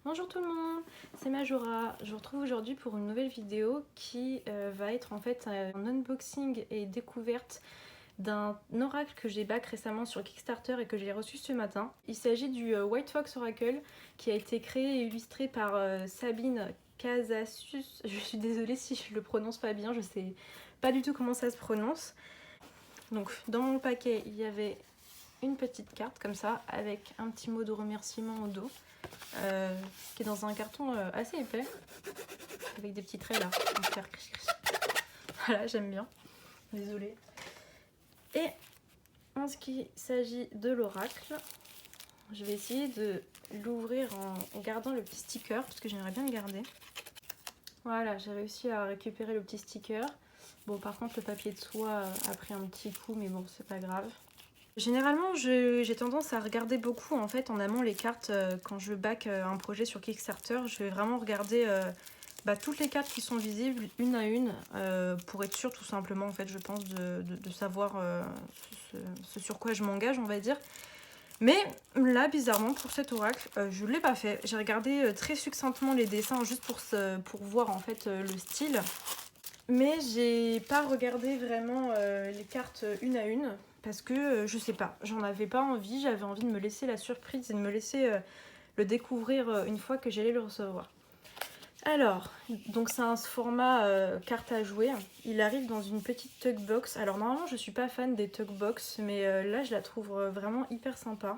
Bonjour tout le monde, c'est Majora. Je vous retrouve aujourd'hui pour une nouvelle vidéo qui va être en fait un unboxing et découverte d'un oracle que j'ai back récemment sur Kickstarter et que j'ai reçu ce matin. Il s'agit du White Fox Oracle qui a été créé et illustré par Sabine Casasus. Je suis désolée si je le prononce pas bien, je sais pas du tout comment ça se prononce. Donc dans mon paquet il y avait une petite carte comme ça avec un petit mot de remerciement au dos. Qui est dans un carton assez épais avec des petits traits là qui vont faire voilà, j'aime bien, désolée. Et en ce qui s'agit de l'oracle, je vais essayer de l'ouvrir en gardant le petit sticker parce que j'aimerais bien le garder. Voilà, j'ai réussi à récupérer le petit sticker. Bon, par contre le papier de soie a pris un petit coup, mais bon, c'est pas grave. Généralement, j'ai tendance à regarder beaucoup en fait en amont les cartes quand je back un projet sur Kickstarter. Je vais vraiment regarder toutes les cartes qui sont visibles une à une pour être sûre tout simplement en fait, je pense, de savoir ce sur quoi je m'engage, on va dire. Mais là, bizarrement, pour cet oracle, je ne l'ai pas fait. J'ai regardé très succinctement les dessins juste pour voir en fait le style. Mais j'ai pas regardé vraiment les cartes une à une parce que je sais pas, j'en avais pas envie, j'avais envie de me laisser la surprise et de me laisser le découvrir une fois que j'allais le recevoir. Alors, donc c'est un format carte à jouer, il arrive dans une petite tug box. Alors normalement je suis pas fan des tug box, mais là je la trouve vraiment hyper sympa.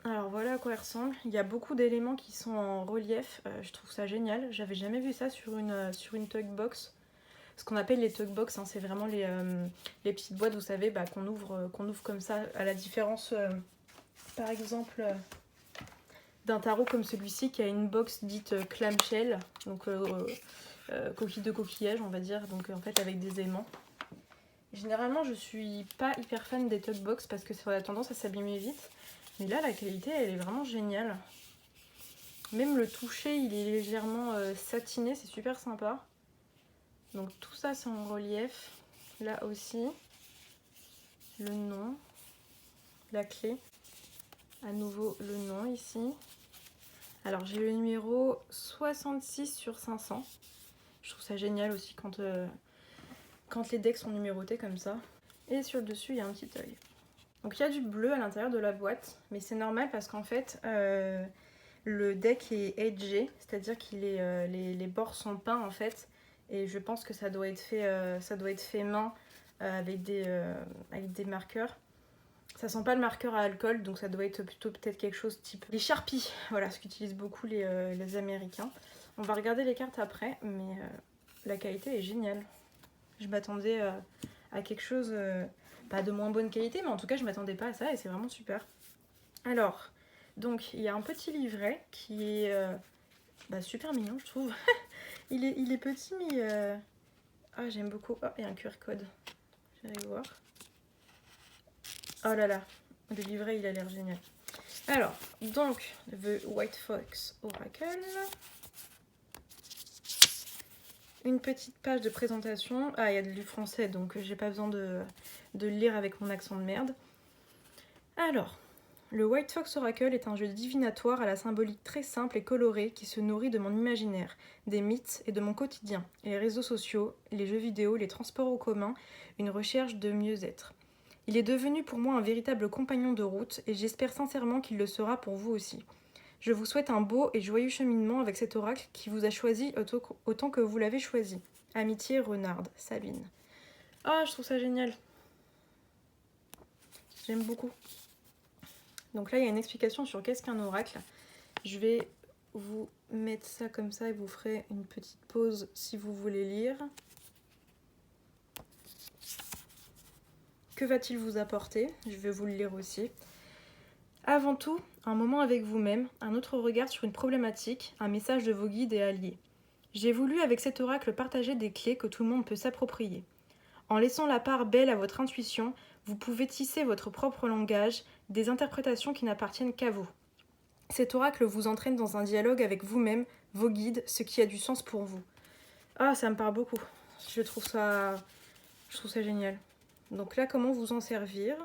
Alors voilà à quoi elle ressemble. Il y a beaucoup d'éléments qui sont en relief. Je trouve ça génial. J'avais jamais vu ça sur une tug box. Ce qu'on appelle les tug box, hein, c'est vraiment les petites boîtes, vous savez, qu'on ouvre comme ça, à la différence, par exemple, d'un tarot comme celui-ci qui a une box dite clamshell, donc coquille de coquillage, on va dire, donc en fait avec des aimants. Généralement, je suis pas hyper fan des tug box parce que ça a tendance à s'abîmer vite. Mais là, la qualité, elle est vraiment géniale. Même le toucher, il est légèrement satiné, c'est super sympa. Donc tout ça, c'est en relief. Là aussi, le nom, la clé. À nouveau, le nom ici. Alors, j'ai le numéro 66 sur 500. Je trouve ça génial aussi quand les decks sont numérotés comme ça. Et sur le dessus, il y a un petit œil. Donc il y a du bleu à l'intérieur de la boîte, mais c'est normal parce qu'en fait, le deck est edgé, c'est-à-dire que les bords sont peints en fait, et je pense que ça doit être fait main avec des marqueurs. Ça sent pas le marqueur à alcool, donc ça doit être plutôt peut-être quelque chose type les Sharpies, voilà, ce qu'utilisent beaucoup les Américains. On va regarder les cartes après, mais la qualité est géniale. Je m'attendais à quelque chose pas de moins bonne qualité, mais en tout cas je m'attendais pas à ça et c'est vraiment super. Alors, donc il y a un petit livret qui est super mignon, je trouve. il est petit, mais j'aime beaucoup. Oh, il y a un QR code. J'allais voir. Oh là là, le livret il a l'air génial. Alors, donc, The White Fox Oracle. Une petite page de présentation. Ah, il y a du français, donc j'ai pas besoin de le lire avec mon accent de merde. Alors, le White Fox Oracle est un jeu divinatoire à la symbolique très simple et colorée qui se nourrit de mon imaginaire, des mythes et de mon quotidien, et les réseaux sociaux, les jeux vidéo, les transports en commun, une recherche de mieux-être. Il est devenu pour moi un véritable compagnon de route et j'espère sincèrement qu'il le sera pour vous aussi. Je vous souhaite un beau et joyeux cheminement avec cet oracle qui vous a choisi autant que vous l'avez choisi. Amitié Renarde, Sabine. Ah, je trouve ça génial. J'aime beaucoup. Donc là, il y a une explication sur qu'est-ce qu'un oracle. Je vais vous mettre ça comme ça et vous ferez une petite pause si vous voulez lire. Que va-t-il vous apporter? Je vais vous le lire aussi. Avant tout, un moment avec vous-même, un autre regard sur une problématique, un message de vos guides et alliés. J'ai voulu avec cet oracle partager des clés que tout le monde peut s'approprier. En laissant la part belle à votre intuition, vous pouvez tisser votre propre langage, des interprétations qui n'appartiennent qu'à vous. Cet oracle vous entraîne dans un dialogue avec vous-même, vos guides, ce qui a du sens pour vous. Ah, ça me parle beaucoup. Je trouve ça génial. Donc là, comment vous en servir?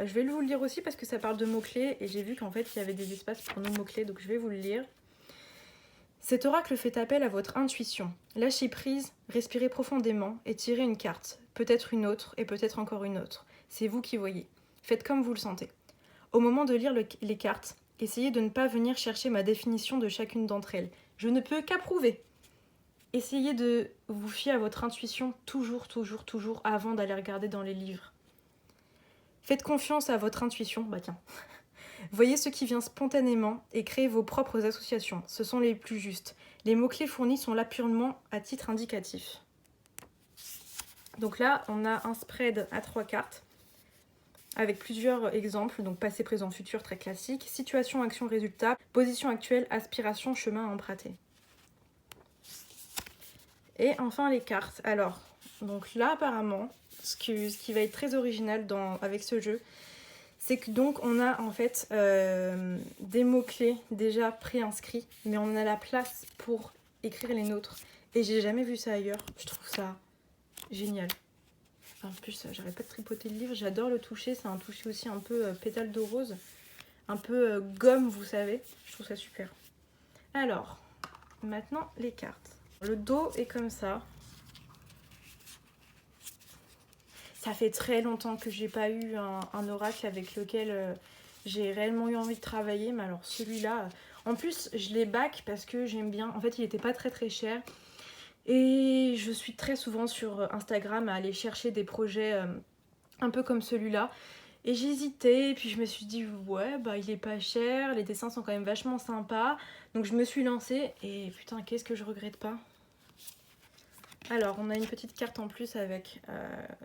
Je vais vous le lire aussi parce que ça parle de mots-clés et j'ai vu qu'en fait il y avait des espaces pour nos mots-clés, donc je vais vous le lire. Cet oracle fait appel à votre intuition. Lâchez prise, respirez profondément et tirez une carte, peut-être une autre et peut-être encore une autre. C'est vous qui voyez. Faites comme vous le sentez. Au moment de lire les cartes, essayez de ne pas venir chercher ma définition de chacune d'entre elles. Je ne peux qu'approuver. Essayez de vous fier à votre intuition toujours, toujours, toujours avant d'aller regarder dans les livres. Faites confiance à votre intuition, bah tiens. Voyez ce qui vient spontanément et créez vos propres associations. Ce sont les plus justes. Les mots-clés fournis sont là purement à titre indicatif. Donc là, on a un spread à 3 cartes avec plusieurs exemples, donc passé, présent, futur, très classique. Situation, action, résultat. Position actuelle, aspiration, chemin à emprunter. Et enfin les cartes. Alors, donc là apparemment, ce qui va être très original avec ce jeu, c'est que donc on a en fait des mots-clés déjà préinscrits, mais on a la place pour écrire les nôtres. Et j'ai jamais vu ça ailleurs. Je trouve ça génial. En plus, j'arrête pas de tripoter le livre. J'adore le toucher. C'est un toucher aussi un peu pétale de rose. Un peu gomme, vous savez. Je trouve ça super. Alors, maintenant les cartes. Le dos est comme ça. Ça fait très longtemps que j'ai pas eu un oracle avec lequel j'ai réellement eu envie de travailler. Mais alors celui-là, en plus je l'ai back parce que j'aime bien. En fait il était pas très très cher. Et je suis très souvent sur Instagram à aller chercher des projets un peu comme celui-là. Et j'hésitais, et puis je me suis dit ouais bah il est pas cher, les dessins sont quand même vachement sympas. Donc je me suis lancée et putain qu'est-ce que je regrette pas. Alors, on a une petite carte en plus avec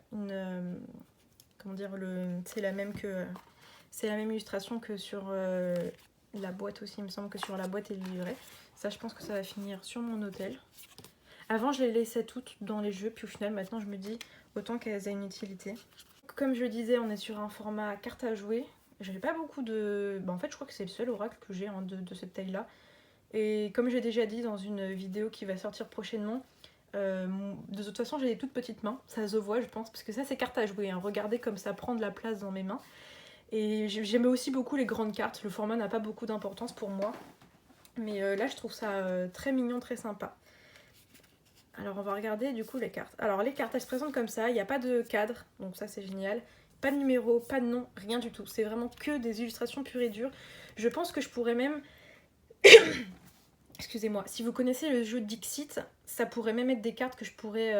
comment dire, c'est la même illustration que sur la boîte aussi. Il me semble que sur la boîte et le livret. Ça, je pense que ça va finir sur mon hôtel. Avant, je les laissais toutes dans les jeux, puis au final, maintenant, je me dis autant qu'elles aient une utilité. Comme je le disais, on est sur un format carte à jouer. J'avais pas beaucoup de... en fait, je crois que c'est le seul oracle que j'ai de cette taille-là. Et comme j'ai déjà dit dans une vidéo qui va sortir prochainement, de toute façon j'ai des toutes petites mains, ça se voit je pense, parce que ça c'est carte à jouer, hein. Regardez comme ça prend de la place dans mes mains. Et j'aimais aussi beaucoup les grandes cartes, le format n'a pas beaucoup d'importance pour moi. Mais là je trouve ça très mignon, très sympa. Alors on va regarder du coup les cartes. Alors les cartes elles se présentent comme ça, il n'y a pas de cadre, donc ça c'est génial. Pas de numéro, pas de nom, rien du tout. C'est vraiment que des illustrations pures et dures. Je pense que je pourrais même... Excusez-moi, si vous connaissez le jeu Dixit, ça pourrait même être des cartes que je pourrais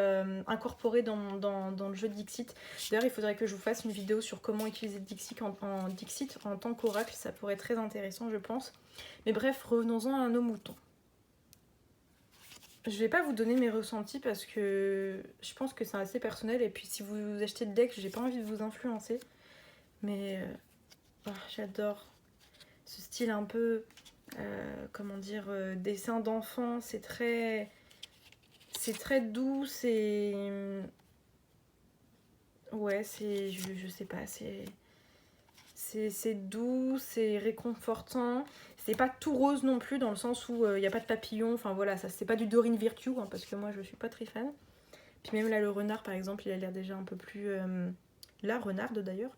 incorporer dans le jeu Dixit. D'ailleurs, il faudrait que je vous fasse une vidéo sur comment utiliser Dixit en tant qu'oracle. Ça pourrait être très intéressant, je pense. Mais bref, revenons-en à nos moutons. Je vais pas vous donner mes ressentis parce que je pense que c'est assez personnel. Et puis si vous achetez le deck, j'ai pas envie de vous influencer. Mais j'adore ce style un peu... comment dire, dessin d'enfant, c'est très doux, c'est... Ouais, c'est... Je sais pas, c'est doux, c'est réconfortant. C'est pas tout rose non plus, dans le sens où il n'y a pas de papillon, enfin voilà, ça c'est pas du Dorine Virtue, hein, parce que moi je suis pas très fan. Puis même là, le renard par exemple, il a l'air déjà un peu plus... la renarde d'ailleurs,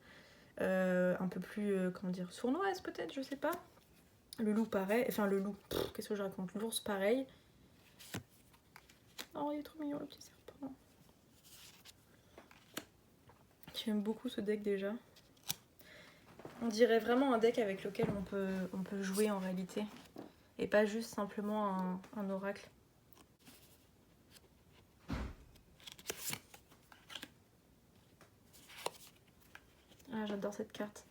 un peu plus, comment dire, sournoise peut-être, je sais pas. Le loup pareil, enfin le loup, qu'est-ce que je raconte, l'ours pareil. Oh il est trop mignon le petit serpent. J'aime beaucoup ce deck déjà. On dirait vraiment un deck avec lequel on peut jouer en réalité. Et pas juste simplement un oracle. Ah j'adore cette carte.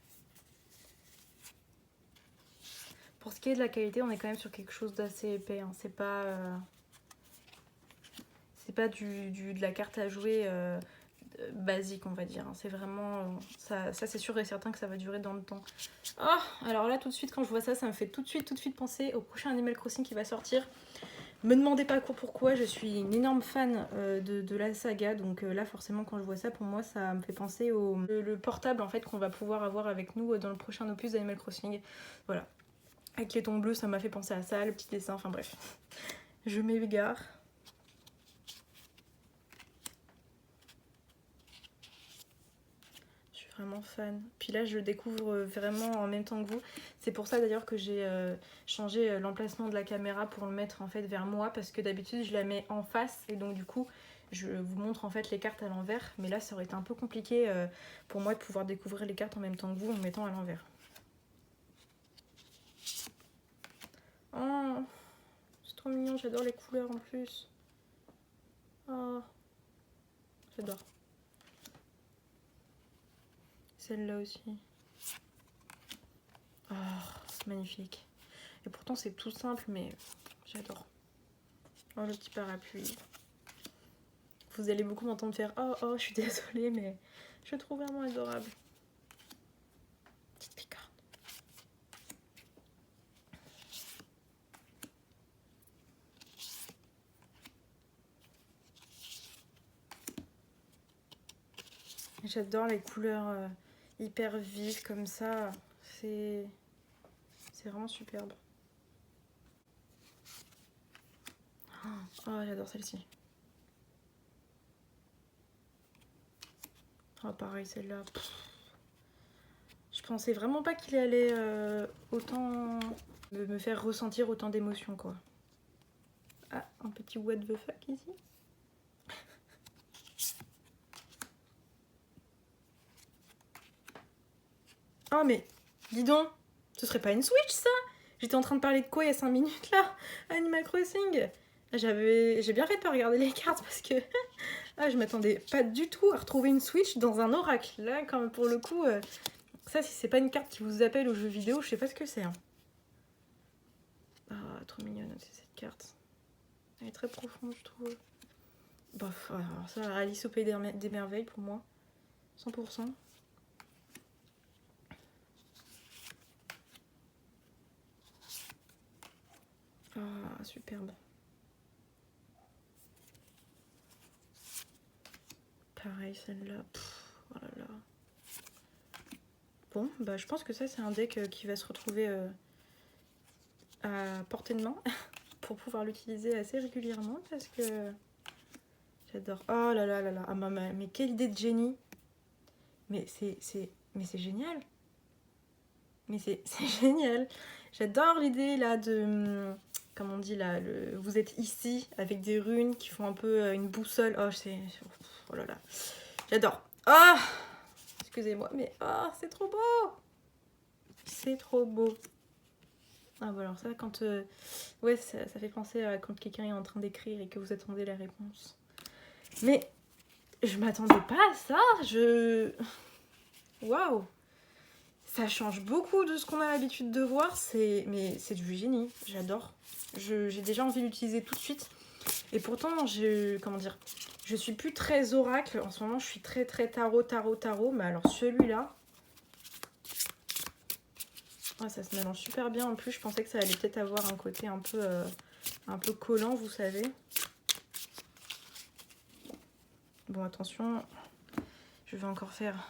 Pour ce qui est de la qualité, on est quand même sur quelque chose d'assez épais. Hein. C'est pas de la carte à jouer basique, on va dire. Hein. C'est vraiment... ça c'est sûr et certain que ça va durer dans le temps. Oh, alors là, tout de suite, quand je vois ça, ça me fait tout de suite penser au prochain Animal Crossing qui va sortir. Me demandez pas pourquoi, je suis une énorme fan de la saga. Donc là, forcément, quand je vois ça, pour moi, ça me fait penser au le portable en fait qu'on va pouvoir avoir avec nous dans le prochain opus d'Animal Crossing. Voilà. Avec les tons bleus, ça m'a fait penser à ça, le petit dessin, enfin bref. Je m'égare. Je vais vraiment fan. Puis là, je le découvre vraiment en même temps que vous. C'est pour ça d'ailleurs que j'ai changé l'emplacement de la caméra pour le mettre en fait vers moi, parce que d'habitude je la mets en face et donc du coup je vous montre en fait les cartes à l'envers. Mais là, ça aurait été un peu compliqué pour moi de pouvoir découvrir les cartes en même temps que vous en mettant à l'envers. Oh, c'est trop mignon, j'adore les couleurs en plus. Oh, j'adore. Celle-là aussi. Oh, c'est magnifique. Et pourtant c'est tout simple, mais j'adore. Oh, le petit parapluie. Vous allez beaucoup m'entendre faire oh oh, je suis désolée, mais je le trouve vraiment adorable. Petite picarde. J'adore les couleurs hyper vives comme ça. C'est vraiment superbe. Oh, j'adore celle-ci. Oh, pareil, celle-là. Je pensais vraiment pas qu'il allait autant me faire ressentir autant d'émotions, quoi. Ah, un petit what the fuck ici. Oh, mais dis donc, ce serait pas une Switch, ça? J'étais en train de parler de quoi il y a 5 minutes, là? Animal Crossing. J'ai bien fait de pas regarder les cartes parce que ah, je m'attendais pas du tout à retrouver une Switch dans un oracle. Là, comme pour le coup, ça, si c'est pas une carte qui vous appelle aux jeux vidéo, je sais pas ce que c'est. Hein. Ah, trop mignonne aussi cette carte. Elle est très profonde, je trouve. Bof, alors ça, Alice au Pays des Merveilles pour moi. 100%. Ah, superbe. Pareil, celle-là. Oh là là. Bon, bah je pense que ça, c'est un deck qui va se retrouver à portée de main pour pouvoir l'utiliser assez régulièrement parce que j'adore. Oh là là là là. Ah, mais quelle idée de génie. Mais c'est génial. Mais c'est génial. J'adore l'idée là de... Comme on dit là, vous êtes ici avec des runes qui font un peu une boussole. Oh, oh là là. J'adore. Ah, excusez-moi, mais c'est trop beau. C'est trop beau. Ah bon, alors ça, quand... ouais, ça fait penser à quand quelqu'un est en train d'écrire et que vous attendez la réponse. Mais je m'attendais pas à ça. Waouh. Ça change beaucoup de ce qu'on a l'habitude de voir. Mais c'est du génie. J'adore. J'ai déjà envie d'utiliser tout de suite. Et pourtant, comment dire, je suis plus très oracle. En ce moment, je suis très tarot. Mais alors celui-là... Ouais, ça se mélange super bien. En plus, je pensais que ça allait peut-être avoir un côté un peu collant, vous savez. Bon, attention. Je vais encore faire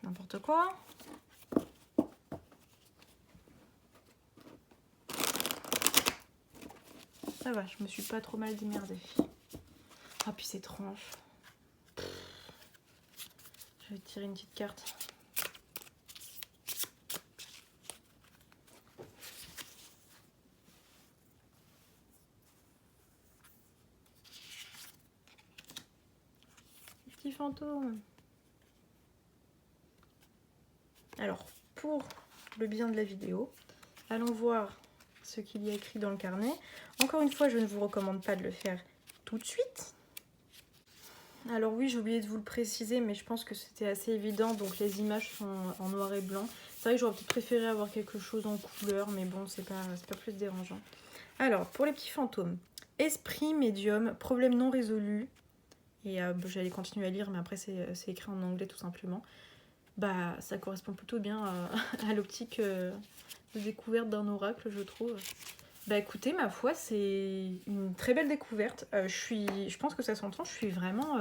n'importe quoi. Ça va, je me suis pas trop mal démerdée. Ah, puis ces tranches. Je vais tirer une petite carte. Petit fantôme. Alors, pour le bien de la vidéo, allons voir ce qu'il y a écrit dans le carnet. Encore une fois, je ne vous recommande pas de le faire tout de suite. Alors oui, j'ai oublié de vous le préciser, mais je pense que c'était assez évident. Donc les images sont en noir et blanc. C'est vrai que j'aurais peut-être préféré avoir quelque chose en couleur, mais bon, c'est pas plus dérangeant. Alors, pour les petits fantômes. Esprit, médium, problème non résolu. Et j'allais continuer à lire, mais après c'est écrit en anglais tout simplement. Bah, ça correspond plutôt bien à l'optique de découverte d'un oracle, je trouve. Bah écoutez, ma foi, c'est une très belle découverte. Je pense que ça s'entend, je suis vraiment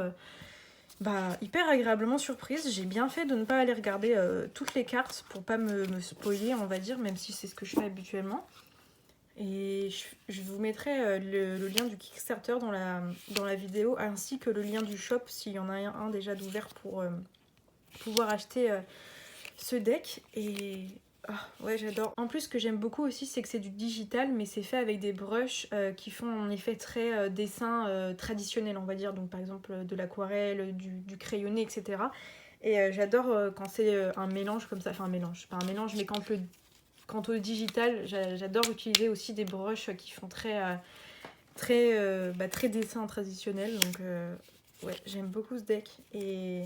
hyper agréablement surprise. J'ai bien fait de ne pas aller regarder toutes les cartes pour pas me spoiler, on va dire, même si c'est ce que je fais habituellement. Et je vous mettrai le lien du Kickstarter dans la vidéo, ainsi que le lien du shop, s'il y en a un déjà d'ouvert pouvoir acheter ce deck. Et ouais, j'adore. En plus, ce que j'aime beaucoup aussi, c'est que c'est du digital, mais c'est fait avec des brushes qui font en effet très dessin traditionnel, on va dire. Donc par exemple de l'aquarelle, du crayonné, etc. Et j'adore quand c'est un mélange comme ça. Enfin un mélange, pas un mélange, mais quant au digital, j'adore utiliser aussi des brushes qui font très dessin traditionnel. Donc ouais, j'aime beaucoup ce deck. Et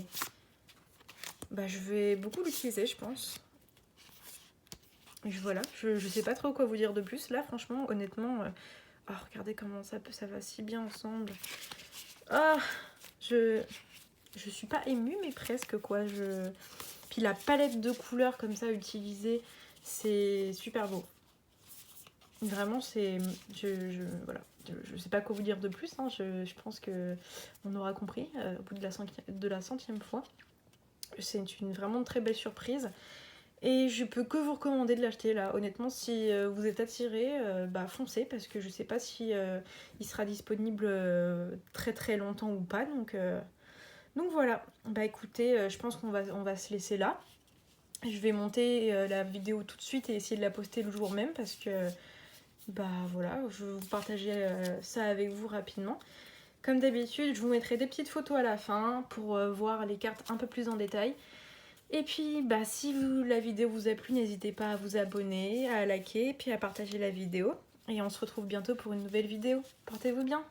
je vais beaucoup l'utiliser, je pense. Voilà, je sais pas trop quoi vous dire de plus là, franchement, honnêtement. Regardez comment ça va si bien ensemble. Ah, je suis pas émue, mais presque quoi. Puis la palette de couleurs comme ça utilisée, c'est super beau. Vraiment, c'est. Voilà. Je sais pas quoi vous dire de plus, hein. Je pense que on aura compris au bout de la centième fois. C'est une vraiment très belle surprise. Et je peux que vous recommander de l'acheter là. Honnêtement, si vous êtes attiré, foncez parce que je sais pas si il sera disponible très très longtemps ou pas. Donc voilà. Écoutez, je pense qu'on va se laisser là. Je vais monter la vidéo tout de suite et essayer de la poster le jour même parce que voilà, je vais vous partager ça avec vous rapidement. Comme d'habitude, je vous mettrai des petites photos à la fin pour voir les cartes un peu plus en détail. Et puis, si la vidéo vous a plu, n'hésitez pas à vous abonner, à liker, puis à partager la vidéo. Et on se retrouve bientôt pour une nouvelle vidéo. Portez-vous bien!